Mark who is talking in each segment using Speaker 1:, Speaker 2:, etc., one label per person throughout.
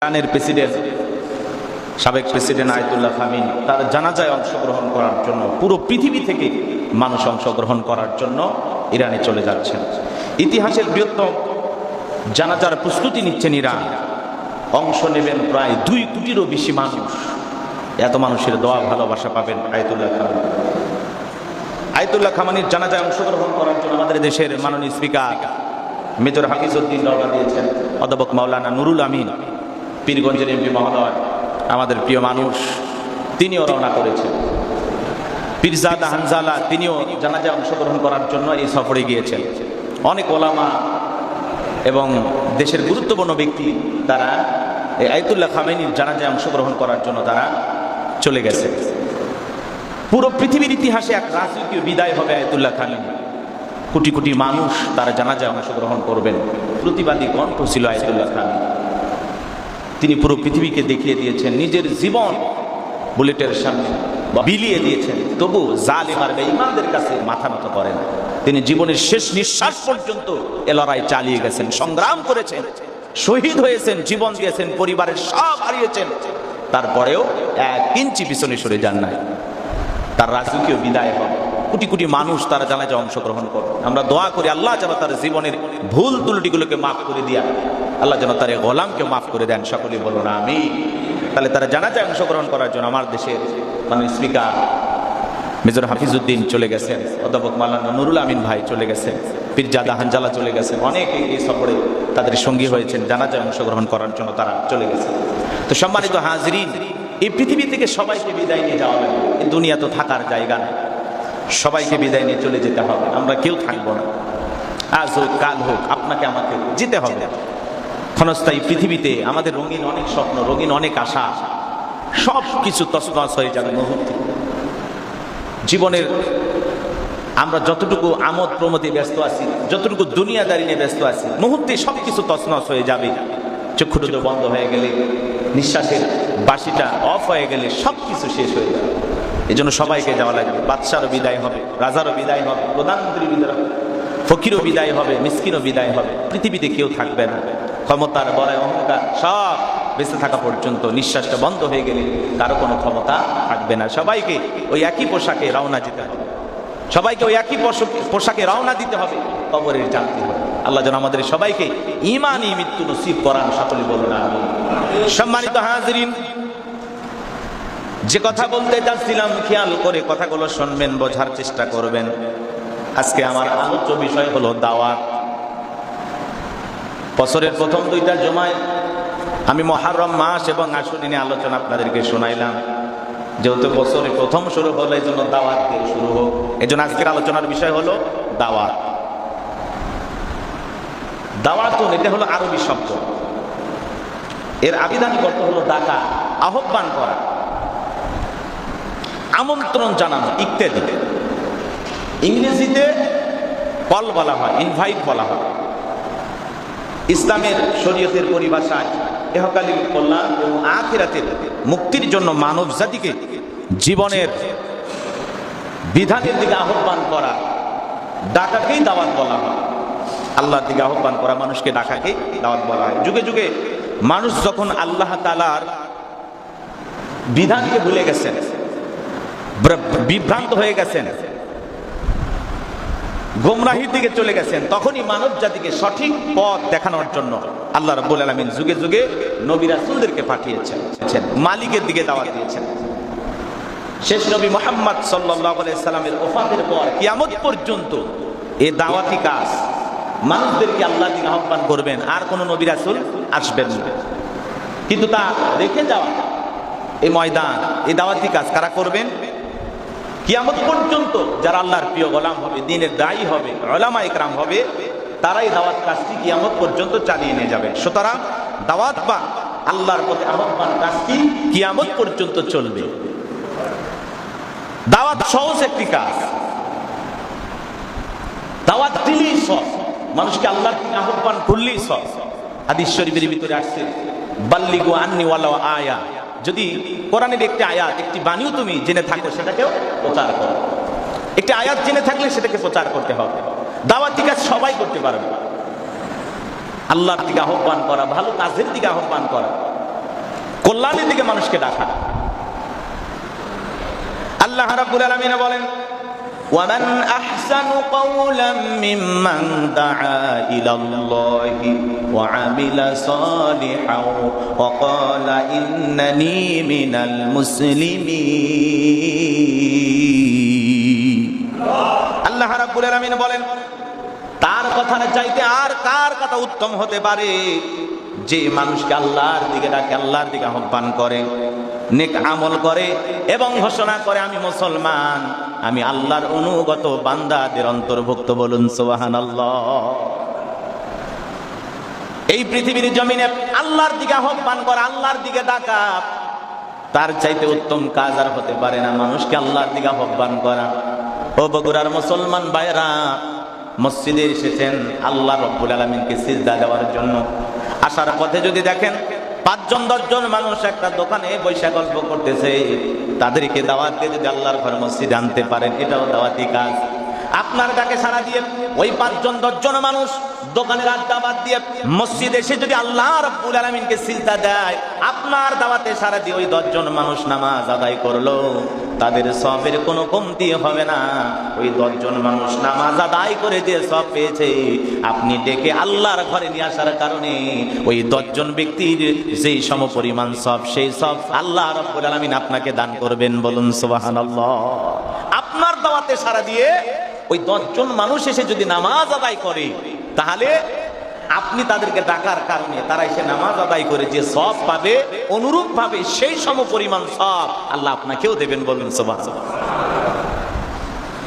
Speaker 1: ইরানের প্রেসিডেন্ট সাবেক president Ayatollah Khamenei তার জানাজায় অংশগ্রহণ করার জন্য পুরো পৃথিবী থেকে মানুষ অংশগ্রহণ করার জন্য ইরানে চলে যাচ্ছেন। ইতিহাসের বৃহত্তম জানাজার প্রস্তুতি নিচ্ছেন ইরান। অংশ নেবেন প্রায় 2 কোটিরও বেশি মানুষ। এত মানুষের দোয়া ভালোবাসা পাবেন আয়াতুল্লাহ খামিনি। আয়াতুল্লাহ খামিনির জানাজায় অংশগ্রহণ করার জন্য আমাদের দেশের মাননীয় স্পিকার মেজর হাফিজউদ্দিন রওনা দিয়েছেন। অধ্যাপক মাওলানা নুরুল আমিন পীরগঞ্জের এমপি মহোদয়, আমাদের প্রিয় মানুষ, তিনিও রওনা করেছেন। পীরজাদা হানজালা তিনিও জানাজায় অংশগ্রহণ করার জন্য এই সফরে গিয়েছেন। অনেক ওলামা এবং দেশের গুরুত্বপূর্ণ ব্যক্তি তারা এই আয়াতুল্লাহ খামেনির জানাজায় অংশগ্রহণ করার জন্য তারা চলে গেছে। পুরো পৃথিবীর ইতিহাসে এক রাজকীয় বিদায় হবে আয়াতুল্লাহ খামেনি। কোটি কোটি মানুষ তারা জানাজায় অংশগ্রহণ করবেন। প্রতিবাদী কণ্ঠ ছিল আয়াতুল্লাহ খামেনি। তিনি পুরো পৃথিবীকে দেখিয়ে দিয়েছেন নিজের জীবন বুলেটের সামনে বিলিয়ে দিয়েছেন, তবু জালিম আর বেঈমানদের কাছে মাথা নত করেন। তিনি জীবনের শেষ নিঃশ্বাস পর্যন্ত এ লড়াই চালিয়ে গেছেন, সংগ্রাম করেছেন, শহীদ হয়েছেন, জীবন দিয়েছেন, পরিবারের সব হারিয়েছেন, তারপরেও 1 ইঞ্চি পিছনে সরে যান নাই। তার রাজকীয় বিদায় হবে। কোটি কোটি মানুষ তারা জানাজায় অংশগ্রহণ করে। আমরা দোয়া করি আল্লাহ যেন তার জীবনের ভুল ত্রুটিগুলোকে মাফ করে দিয়া আল্লাহ যেন তার গোলামকে মাফ করে দেন। সকলে বলুন আমিন। তাহলে তারা জানাজায় অংশগ্রহণ করার জন্য আমার দেশের স্পিকার মেজর হাফিজউদ্দিন চলে গেছেন, অধ্যাপক মাওলানা নুরুল আমিন ভাই চলে গেছেন, পীরজাদা হানজালা চলে গেছেন, অনেকে এই সফরে তাদের সঙ্গী হয়েছেন, জানাজায় অংশগ্রহণ করার জন্য তারা চলে গেছেন। তো সম্মানিত হাজরিন, এই পৃথিবী থেকে সবাইকে বিদায় নিয়ে যাওয়া লাগবে। এই দুনিয়া তো থাকার জায়গা না, সবাইকে বিদায় নিয়ে চলে যেতে হবে। আমরা কেউ থাকবো না। আজ হোক কাল হোক আপনাকে আমাকে যেতে হবে। ক্ষণস্থায়ী পৃথিবীতে আমাদের রঙিন অনেক স্বপ্ন, রঙিন অনেক আশা, সব কিছু তছনছ হয়ে যাবে মুহূর্তে। জীবনের আমরা যতটুকু আমোদ প্রমোদে ব্যস্ত আছি, যতটুকু দুনিয়াদারি নিয়ে ব্যস্ত আছি, মুহূর্তে সব কিছু তছনছ হয়ে যাবে। চক্ষু দুটো বন্ধ হয়ে গেলে, নিঃশ্বাসের বাঁশিটা অফ হয়ে গেলে সব কিছু শেষ হয়ে যাবে। এই জন্য সবাইকে যাওয়া লাগবে। বাদশারও বিদায় হবে, রাজারও বিদায় হবে, প্রধানমন্ত্রীর বিদায় হবে, ফকিরও বিদায় হবে, মিসকিনও বিদায় হবে। পৃথিবীতে কেউ থাকবে না। ক্ষমতার বড়াই অহংকার সব বেঁচে থাকা পর্যন্ত, নিঃশ্বাসটা বন্ধ হয়ে গেলে কারো কোনো ক্ষমতা থাকবে না। সবাইকে ওই একই পোশাকে রওনা দিতে হবে, সবাইকে ওই একই পোশাকে রওনা দিতে হবে, কবরের জানতে হবে। আল্লাহ যেন আমাদের সবাইকে ঈমানি মৃত্যু নসিব করান। সকলে বলুন আমিন। সম্মানিত হাজরিন, যে কথা বলতে যাচ্ছিলাম খেয়াল করে কথাগুলো শুনবেন, বোঝার চেষ্টা করবেন। আজকে আমার আলোচ্য বিষয় হলো দাওয়াত। বছরের প্রথম 2টা জুমায় আমি মুহররম মাস এবং আশুরা নিয়ে আলোচনা আপনাদেরকে শোনাইলাম। যেহেতু বছরের প্রথম শুরু হলো, এই জন্য দাওয়াত দিয়ে শুরু হোক। এই জন্য আজকের আলোচনার বিষয় হলো দাওয়াত। দাওয়াতুন, এটা হলো আরবি শব্দ। এর আবিধানিক অর্থ হলো ডাকা, আহ্বান করা, আমন্ত্রণ জানানো ইত্যাদি। ইংরেজিতে কল বলা হয়, ইনভাইট বলা হয়। ইসলামের শরীয়তের পরিভাষায় ইহকালীন কল্যাণ এবং আখিরাতের মুক্তির জন্য মানব জাতিকে জীবনের বিধানের দিকে আহ্বান করা, ডাকাকেই দাওয়াত বলা হয়। আল্লাহর দিকে আহ্বান করা, মানুষকে ডাকাকেই দাওয়াত বলা হয়। যুগে যুগে মানুষ যখন আল্লাহ তাআলার বিধানকে ভুলে গেছেন, বিভ্রান্ত হয়ে গেছেন, গোমরাহির দিকে চলে গেছেন, তখনই মানব জাতিকে সঠিক পথ দেখানোর জন্য আল্লাহ রাব্বুল আলামিন যুগে যুগে নবী রাসূলদেরকে পাঠিয়েছেন, মালিকের দিকে দাওয়াত দিয়েছেন। শেষ নবী মুহাম্মদ সাল্লাল্লাহু আলাইহি সাল্লামের ওফাতের পর কিয়ামত পর্যন্ত এই দাওয়াতি কাজ, মানুষদেরকে আল্লাহর দিকে আহ্বান করবেন, আর কোন নবী রাসূল আসবেন না। কিন্তু তা রেখে যাওয়া এই ময়দান, এই দাওয়াতি কাজ কারা করবেন? কিয়ামত পর্যন্ত যারা আল্লাহর প্রিয় গোলাম হবে, দ্বীনের দায়ী হবে, উলামা ইকরাম হবে, তারাই দাওয়াত কাজটি কিয়ামত পর্যন্ত চালিয়ে নিয়ে যাবে। সুতরাং দাওয়াত বা আল্লাহর পথে আহ্বান কাজটি কিয়ামত পর্যন্ত চলবে। দাওয়াত সহজ একটি কাজ, দাওয়াত দিলেই সহজ, মানুষকে আল্লাহর দিকে আহ্বান করলেই সহজ। হাদিস শরীফের ভিতরে আসছে, বাল্লিগু আন্নি ওয়ালাউ আয়া, যদি কোরআনের একটি আয়াত, একটি বাণীও তুমি জেনে থাকো, সেটাকেও প্রচার করো। একটি আয়াত জেনে থাকলে সেটাকে প্রচার করতে হবে। দাওয়াতি কাজ সবাই করতে পারবে। আল্লাহর দিকে আহ্বান করা, ভালো কাজের দিকে আহ্বান করা, কল্যাণের দিকে মানুষকে ডাকা। আল্লাহ রাব্বুল আলামিন বলেন, وَمَنْ أَحْسَنُ قَوْلًا مِّمَّنْ دَعَا إِلَى اللَّهِ وَعَمِلَ صَالِحًا وَقَالَ إِنَّنِي مِنَ الْمُسْلِمِينَ। আল্লাহ রাব্বুল আলামিন বলেন, তার কথার চাইতে আর কার কথা উত্তম হতে পারে যে মানুষকে আল্লাহর দিকে ডাকে, আল্লাহর দিকে আহ্বান করে, নেক আমল করে এবং ঘোষণা করে আমি মুসলমান, আমি আল্লাহর অনুগত বান্দাদের অন্তর্ভুক্ত। বলুন সুবহানাল্লাহ। এই পৃথিবীর জমিনে আল্লাহর দিকে আহ্বান করা, আল্লাহর দিকে ডাকা, তার চাইতে উত্তম কাজ আর হতে পারে না মানুষকে আল্লাহর দিকে আহ্বান করা। ও বগুড়ার মুসলমান ভাইরা, মসজিদে এসেছেন আল্লাহ রাব্বুল আলামিনকে সিজদা দেওয়ার জন্য। আসার পথে যদি দেখেন 5-10 জন মানুষ একটা দোকানে বসে গল্প করতেছে, তাদেরকে দাওয়াত দিয়ে যদি আল্লাহর ঘর মসজিদে আনতে পারেন, এটাও দাওয়াতি কাজ। আপনার ডাকে সাড়া দিয়ে ওই 5-10 জন মানুষ দোকানের আড্ডা বাদ দিয়ে মসজিদে এসে যদি আল্লাহ রাব্বুল আলামিনকে সিজদা দেয়, আপনার দাওয়াতে সাড়া দিয়ে ওই 10 জন মানুষ নামাজ আদায় করলো, তাদের সওয়াবের কোনো কমতি হবে না। ওই 10 জন মানুষ নামাজ আদায় করে যে সওয়াব পেয়েছে, আপনি ডেকে আল্লাহর ঘরে নিয়ে আসার কারণে ওই 10 জন ব্যক্তির যেই সমপরিমাণ সওয়াব, সেই সওয়াব আল্লাহ রাব্বুল আলামিন আপনাকে দান করবেন। বলুন সুবহানাল্লাহ। আপনার দাওয়াতে সাড়া দিয়ে ওই 10 জন মানুষ এসে যদি নামাজ আদায় করে, তাহলে আপনি তাদেরকে ডাকার কারণে তারা এসে নামাজ আদায় করে যে সওয়াব পাবে, অনুরূপ ভাবে সেই সমপরিমাণ সওয়াব আল্লাহ আপনাকেও দেবেন। বলুন সুবহানাল্লাহ।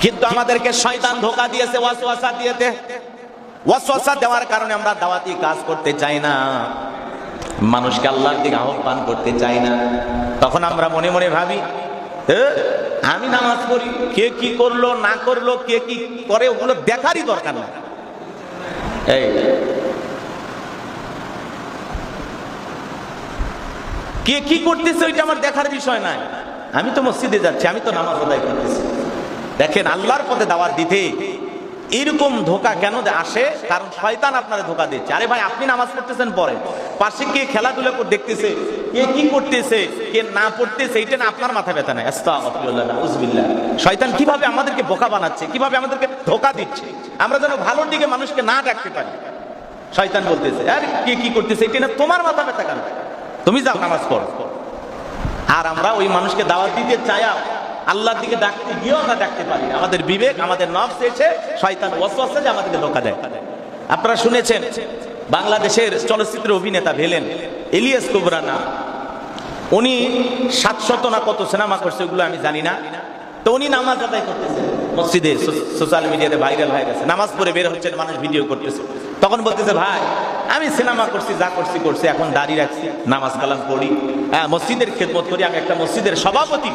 Speaker 1: কিন্তু আমাদেরকে শয়তান ধোঁকা দিয়েছে, ওয়াসওয়াসা দিয়েছে। ওয়াসওয়াসা দেওয়ার কারণে আমরা দাওয়াতি কাজ করতে চাই না, মানুষকে আল্লাহর দিকে আহ্বান করতে চাই না। তখন আমরা মনে মনে ভাবি, আমি নামাজ পড়ি, কে কি করলো না করলো, কে কি করে, ওগুলো দেখারই দরকার না। এই কে কি করতেছে ওইটা আমার দেখার বিষয় নাই, আমি তো মসজিদে যাচ্ছি, আমি তো নামাজ আদায় করতেছি। দেখেন, আল্লাহর পথে দাওয়াত দিতে এরকম ধোঁকা কেন আসে? কারণ শয়তান আপনারা ধোঁকা দিচ্ছে। আরে ভাই, আপনি নামাজ পড়তেছেন, পড়েন, পাশে কে খেলাধুলা করে দেখতেছে, কে কি করতেছে, কে না পড়তেছে, এইটা না আপনার মাথা ব্যথা নাই। আস্তাগফিরুল্লাহ, নাউযুবিল্লাহ। শয়তান কিভাবে আমাদেরকে বোকা বানাচ্ছে, কিভাবে আমাদেরকে ধোঁকা দিচ্ছে, আমরা যেন ভালোর দিকে মানুষকে না ডাকতে পারি। শয়তান বলতেছে, আরে কে কি করতেছে, এটা না তোমার মাথা ব্যথা কেন, তুমি যাও নামাজ পড়ো। আর আমরা ওই মানুষকে দাওয়াত দিতে চাই, আল্লাহর দিকে ডাকতে গিয়েও আমরা ডাকতে পারি। আমাদের বিবেক, আমাদের নফস এসে শয়তান ওয়াসওয়াসা যে আমাদেরকে ধোঁকা দেয়। আপনারা শুনেছেন, বাংলাদেশের চলচ্চিত্র অভিনেতা ভেলেন ইলিয়াস কুবরা না, উনি 700 না কত সিনেমা করছে, ওগুলো আমি জানি না। তো উনি নামাজ আদায় করতেছেন মসজিদে, সোশ্যাল মিডিয়াতে ভাইরাল হয়ে গেছে, নামাজ পড়ে বের হচ্ছেন, মানুষ ভিডিও করতেছে। তখন বলতেছে, ভাই আমি সিনেমা করছি, যা করছি করছি, এখন দাঁড়িয়ে রাখছি, নামাজ কালাম পড়ি, মসজিদের খেদমত করি, আমি একটা মসজিদের সভাপতি।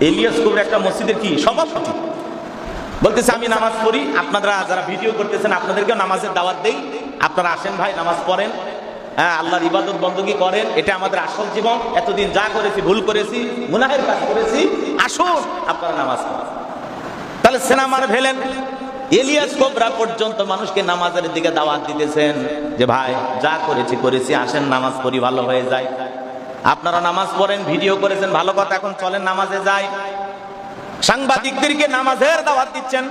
Speaker 1: ইলিয়াস কুবরা একটা মসজিদের কি সভাপতি। বলতেছে, আমি নামাজ পড়ি, আপনারা যারা ভিডিও করতেছেন আপনাদেরকেও নামাজের দাওয়াত দেই, আপনারা আসেন ভাই, নামাজ পড়েন, আল্লাহর ইবাদত বندگی করেন, এটা আমাদের আসল জীবন। এতদিন যা করেছি, ভুল করেছি, গুনাহের কাজ করেছি, আসুন আপনারা নামাজ পড়েন। তাহলে সিনেমার ভেলেন ইলিয়াস কুবরা পর্যন্ত মানুষকে নামাজের দিকে দাওয়াত দিতেছেন যে ভাই যা করেছি করেছি, আসেন নামাজ পড়ি, ভালো হয়ে যায়। আপনারা নামাজ পড়েন, ভিডিও করেছেন, ভালো কথা, এখন চলেন নামাজে যাই। সাংবাদিকদেরকে নামাজের দাওয়াত দিচ্ছেন।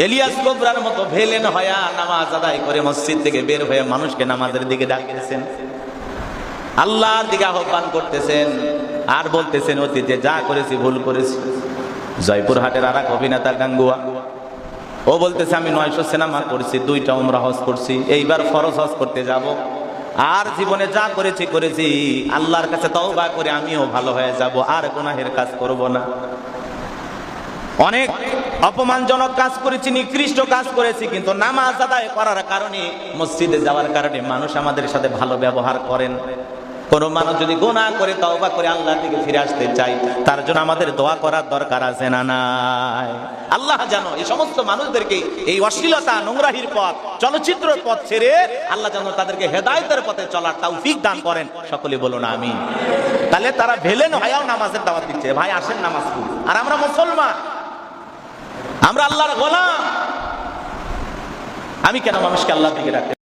Speaker 1: ইলিয়াস কুবরার মতো ভেলেন হয়া নামাজ আদায় করে মসজিদ থেকে বের হয়ে মানুষকে নামাজের দিকে ডাকতেছেন, আল্লাহর দিকে আহ্বান করতেছেন, আর বলতেছেন অতীতে যা করেছি ভুল করেছি। জয়পুরহাটের আর এক অভিনেতা গাঙ্গুয়া, ও বলতেছে, আমি 900 সিনেমা করছি, 2টা উমরা হজ করছি, এইবার ফরজ হজ করতে যাব, আর জীবনে যা করেছি করেছি, আল্লাহর কাছে তওবা করে আমিও ভালো হয়ে যাব, আর গুনাহের কাজ করব না। অনেক অপমানজনক কাজ করেছি, নিকৃষ্ট কাজ করেছি, কিন্তু নামাজ আদায় করার কারণে, মসজিদে যাওয়ার কারণে মানুষ আমাদের সাথে ভালো ব্যবহার করেন। কোন মানুষ যদি গুনাহ করে তওবা করে আল্লাহর দিকে ফিরে আসতে চায়, তার জন্য আমাদের দোয়া করার দরকার আছে না নাই? আল্লাহ জানো এই সমস্ত মানুষদেরকে এই অশ্লীলতা, নোংরাহির পথ, চলচ্চিত্র পথ ছেড়ে আল্লাহ যেন তাদেরকে হেদায়েতের পথে চলার তৌফিক দান করেন। সকলে বলুন আমিন। তাহলে তারা ভেলেন হয়াও নামাজের দাওয়াত দিচ্ছে, ভাই আসেন নামাজ পড়ি। আর আমরা মুসলমান, আমরা আল্লাহর গোলাম, আমি কেন মানুষকে আল্লাহর দিকে রাখতে